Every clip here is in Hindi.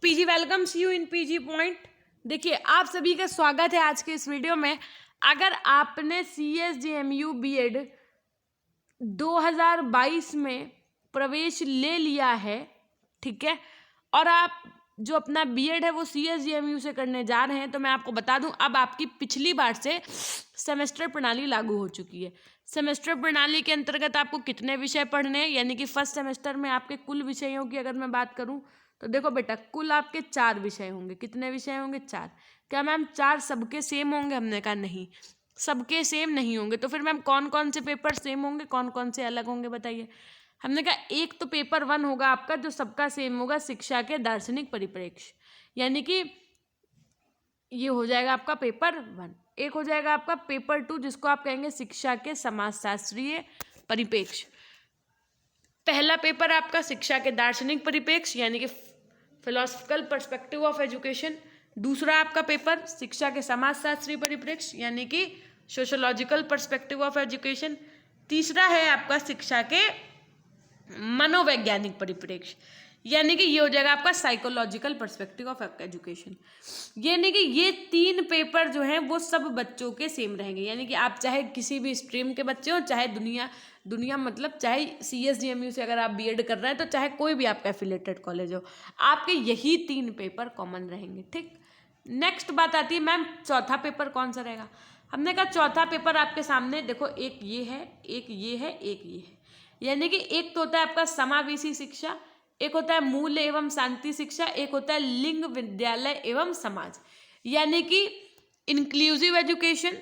PG welcomes you in PG point. देखिए, आप सभी का स्वागत है आज के इस वीडियो में। अगर आपने CSJMU BEd 2022 में प्रवेश ले लिया है, ठीक है, और आप जो अपना BEd है वो CSJMU से करने जा रहे हैं, तो मैं आपको बता दूं अब आपकी पिछली बार से सेमेस्टर प्रणाली लागू हो चुकी है। सेमेस्टर प्रणाली के अंतर्गत आपको कितने विषय पढ़ने हैं, यानी कि फर्स्ट सेमेस्टर में आपके कुल विषयों की अगर मैं बात करूं तो देखो बेटा, कुल आपके 4 विषय होंगे। कितने विषय होंगे? 4। क्या मैम 4 सबके सेम होंगे? हमने कहा नहीं, सबके सेम नहीं होंगे। तो फिर मैम कौन कौन से पेपर सेम होंगे, कौन कौन से अलग होंगे, बताइए। हमने कहा एक तो पेपर 1 होगा आपका जो सबका सेम होगा, शिक्षा के दार्शनिक परिप्रेक्ष्य, यानी कि ये हो जाएगा आपका पेपर 1। एक हो जाएगा आपका पेपर 2 जिसको आप कहेंगे शिक्षा के समाजशास्त्रीय परिप्रेक्ष्य। पहला पेपर आपका शिक्षा के दार्शनिक परिप्रेक्ष्य यानी कि फिलोसफिकल पर्सपेक्टिव ऑफ एजुकेशन। दूसरा आपका पेपर शिक्षा के समाजशास्त्रीय परिप्रेक्ष्य यानी कि सोशोलॉजिकल पर्सपेक्टिव ऑफ एजुकेशन। तीसरा है आपका शिक्षा के मनोवैज्ञानिक परिप्रेक्ष्य यानी कि ये हो जाएगा आपका साइकोलॉजिकल पर्सपेक्टिव ऑफ एजुकेशन। यानी कि ये 3 पेपर जो हैं वो सब बच्चों के सेम रहेंगे, यानी कि आप चाहे किसी भी स्ट्रीम के बच्चे हो, चाहे दुनिया मतलब चाहे CSJMU से अगर आप BEd कर रहे हैं, तो चाहे कोई भी आपका एफिलेटेड कॉलेज हो, आपके यही 3 पेपर कॉमन रहेंगे। ठीक, नेक्स्ट बात आती है मैम चौथा पेपर कौन सा रहेगा। हमने कहा चौथा पेपर आपके सामने देखो, एक ये है, एक ये है, एक ये है, यानी कि एक तो होता है आपका समावेशी शिक्षा, एक होता है मूल्य एवं शांति शिक्षा, एक होता है लिंग विद्यालय एवं समाज, यानी कि inclusive education,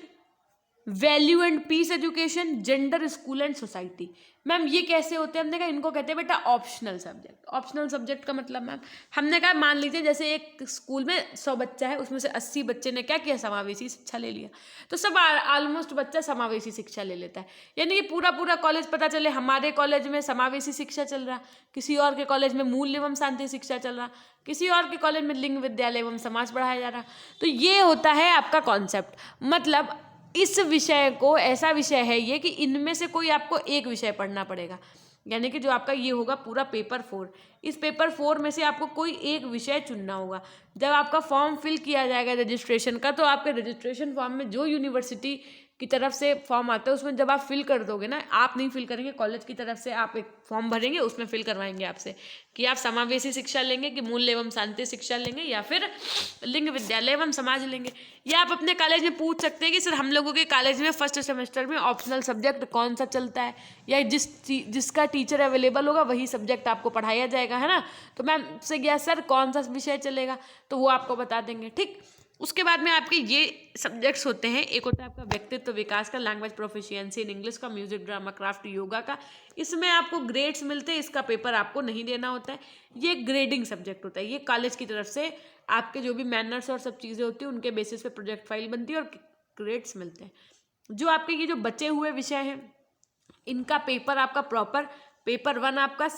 value and peace education, gender, school and society. Ma'am ये कैसे होते हैं? हमने कहा इनको कहते हैं बेटा ऑप्शनल सब्जेक्ट। ऑप्शनल सब्जेक्ट का मतलब मैम हमने कहा मान लीजिए जैसे एक स्कूल में 100 बच्चा है, उसमें से 80 बच्चे ने क्या किया, समावेशी शिक्षा ले लिया, तो सब ऑलमोस्ट बच्चा समावेशी शिक्षा ले लेता है। यानी कि पूरा कॉलेज पता चले हमारे कॉलेज में समावेशी शिक्षा चल रहा, किसी और के कॉलेज में मूल्य एवं शांति शिक्षा चल रहा, किसी और के कॉलेज में लिंग विद्यालय एवं समाज पढ़ाया जा रहा। तो ये होता है आपका कॉन्सेप्ट। मतलब इस विषय को ऐसा विषय है ये कि इनमें से कोई आपको एक विषय पढ़ना पड़ेगा, यानी कि जो आपका ये होगा पूरा पेपर 4। इस पेपर 4 में से आपको कोई एक विषय चुनना होगा। जब आपका फॉर्म फिल किया जाएगा रजिस्ट्रेशन का, तो आपके रजिस्ट्रेशन फॉर्म में जो यूनिवर्सिटी की तरफ से फॉर्म आता है उसमें जब आप फिल कर दोगे ना, आप नहीं फिल करेंगे, कॉलेज की तरफ से आप एक फॉर्म भरेंगे, उसमें फिल करवाएंगे आपसे कि आप समावेशी शिक्षा लेंगे, कि मूल्य एवं शांति शिक्षा लेंगे, या फिर लिंग विद्यालय एवं समाज लेंगे। या आप अपने कॉलेज में पूछ सकते हैं कि सर हम लोगों के कॉलेज में फर्स्ट सेमेस्टर में ऑप्शनल सब्जेक्ट कौन सा चलता है, या जिसका टीचर अवेलेबल होगा वही सब्जेक्ट आपको पढ़ाया जाएगा, है ना। तो मैम से गया सर कौन सा विषय चलेगा, तो वो आपको बता देंगे। ठीक, उसके बाद में आपके ये सब्जेक्ट्स होते हैं। एक होता है आपका व्यक्तित्व विकास का, लैंग्वेज प्रोफिशिएंसी इन इंग्लिश का, म्यूजिक, ड्रामा, क्राफ्ट, योगा का। इसमें आपको ग्रेड्स मिलते हैं, इसका पेपर आपको नहीं देना होता है। ये ग्रेडिंग सब्जेक्ट होता है, ये कॉलेज की तरफ से आपके जो भी मैनर्स और सब चीज़ें होती हैं उनके बेसिस पे प्रोजेक्ट फाइल बनती है और ग्रेड्स मिलते हैं। जो आपके ये जो बचे हुए विषय हैं इनका पेपर आपका प्रॉपर पेपर 1 आपका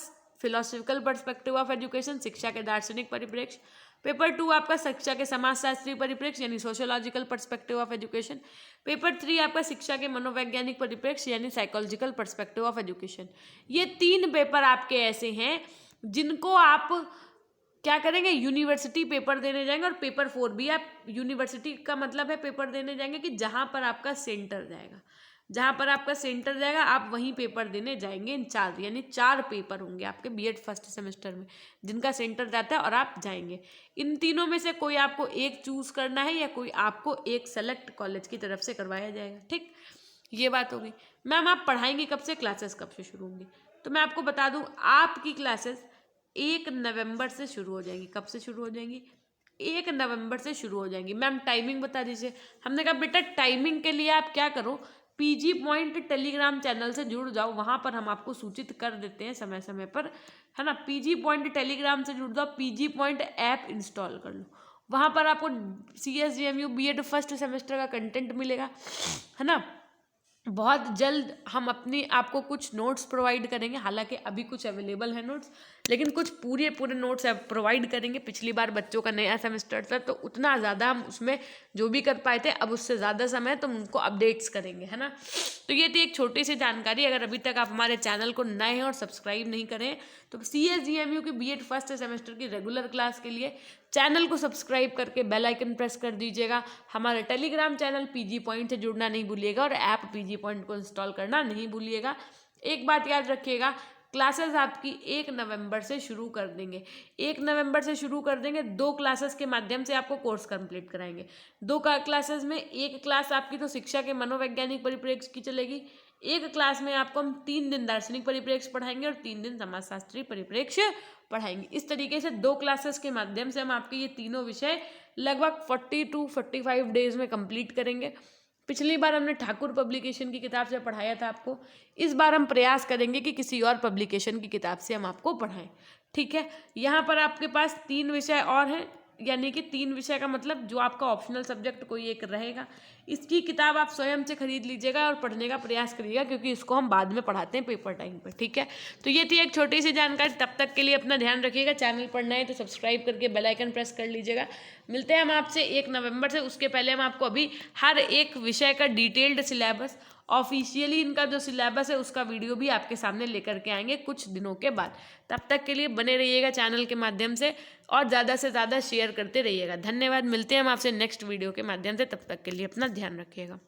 फिलोसफिकल पर्सपेक्टिव ऑफ एजुकेशन, शिक्षा के दार्शनिक परिप्रेक्ष्य। पेपर 2 आपका शिक्षा के समाजशास्त्रीय परिप्रेक्ष्य यानी sociological perspective of education. Paper 3 आपका शिक्षा के मनोवैज्ञानिक परिप्रेक्ष्य यानी साइकोलॉजिकल पर्सपेक्टिव ऑफ एजुकेशन। ये 3 पेपर आपके ऐसे हैं जिनको आप क्या करेंगे, यूनिवर्सिटी पेपर देने जाएंगे। और पेपर 4 भी आप यूनिवर्सिटी का मतलब है पेपर देने जाएंगे कि जहाँ पर आपका सेंटर जाएगा, जहाँ पर आपका सेंटर जाएगा आप वहीं पेपर देने जाएंगे। इन 4 यानी 4 पेपर होंगे आपके BEd फर्स्ट सेमेस्टर में जिनका सेंटर जाता है और आप जाएंगे। इन तीनों में से कोई आपको एक चूज करना है या कोई आपको एक सेलेक्ट कॉलेज की तरफ से करवाया जाएगा। ठीक, ये बात होगी। मैम आप पढ़ाएंगे कब से, क्लासेस कब से शुरू होंगी? तो मैं आपको बता दूं आपकी क्लासेस 1 नवंबर से शुरू हो जाएंगी। कब से शुरू हो जाएंगी? 1 नवंबर से शुरू हो जाएंगी। मैम टाइमिंग बता दीजिए। हमने कहा बेटा टाइमिंग के लिए आप क्या करो, पीजी पॉइंट टेलीग्राम चैनल से जुड़ जाओ, वहाँ पर हम आपको सूचित कर देते हैं समय समय पर, है ना। पीजी पॉइंट टेलीग्राम से जुड़ जाओ, पीजी पॉइंट ऐप इंस्टॉल कर लो, वहाँ पर आपको CSJMU BEd फर्स्ट सेमेस्टर का कंटेंट मिलेगा, है ना। बहुत जल्द हम अपनी आपको कुछ नोट्स प्रोवाइड करेंगे, हालांकि अभी कुछ अवेलेबल है नोट्स, लेकिन कुछ पूरे नोट्स प्रोवाइड करेंगे। पिछली बार बच्चों का नया सेमेस्टर था तो उतना ज़्यादा हम उसमें जो भी कर पाए थे, अब उससे ज़्यादा समय तो उनको अपडेट्स करेंगे, है ना। तो ये थी एक छोटी सी जानकारी। अगर अभी तक आप हमारे चैनल को नए हैं और सब्सक्राइब नहीं करें तो CSGMU की BEd फर्स्ट सेमेस्टर की रेगुलर क्लास के लिए चैनल को सब्सक्राइब करके बेल आइकन प्रेस कर दीजिएगा। हमारे टेलीग्राम चैनल PG पॉइंट से जुड़ना नहीं भूलिएगा और ऐप PG पॉइंट को इंस्टॉल करना नहीं भूलिएगा। एक बात याद रखिएगा, क्लासेस आपकी 1 नवंबर से शुरू कर देंगे। 1 नवंबर से शुरू कर देंगे। 2 क्लासेस के माध्यम से आपको कोर्स कंप्लीट कराएंगे। 2 क्लासेस में एक क्लास आपकी तो शिक्षा के मनोवैज्ञानिक परिप्रेक्ष्य की चलेगी। एक क्लास में आपको हम 3 दिन दार्शनिक परिप्रेक्ष्य पढ़ाएंगे और 3 दिन समाजशास्त्री परिप्रेक्ष्य पढ़ाएंगे। इस तरीके से 2 क्लासेस के माध्यम से हम आपके ये तीनों विषय लगभग 40 to 45 डेज में कंप्लीट करेंगे। पिछली बार हमने ठाकुर पब्लिकेशन की किताब से पढ़ाया था आपको। इस बार हम प्रयास करेंगे कि किसी और पब्लिकेशन की किताब से हम आपको पढ़ाएं, ठीक है। यहाँ पर आपके पास 3 विषय और हैं, यानी कि 3 विषय का मतलब जो आपका ऑप्शनल सब्जेक्ट कोई एक रहेगा। इसकी किताब आप स्वयं से खरीद लीजिएगा और पढ़ने का प्रयास करिएगा, क्योंकि इसको हम बाद में पढ़ाते हैं पेपर टाइम पर, ठीक है। तो ये थी एक छोटी सी जानकारी। तब तक के लिए अपना ध्यान रखिएगा। चैनल पर नए तो सब्सक्राइब करके बेल आइकन प्रेस कर लीजिएगा। मिलते हैं हम आपसे 1 नवंबर से। उसके पहले हम आपको अभी हर एक विषय का डिटेल्ड सिलेबस, ऑफिशियली इनका जो सिलेबस है उसका वीडियो भी आपके सामने लेकर के आएंगे कुछ दिनों के बाद। तब तक के लिए बने रहिएगा चैनल के माध्यम से और ज़्यादा से ज़्यादा शेयर करते रहिएगा। धन्यवाद। मिलते हैं हम आपसे नेक्स्ट वीडियो के माध्यम से। तब तक के लिए अपना ध्यान रखिएगा।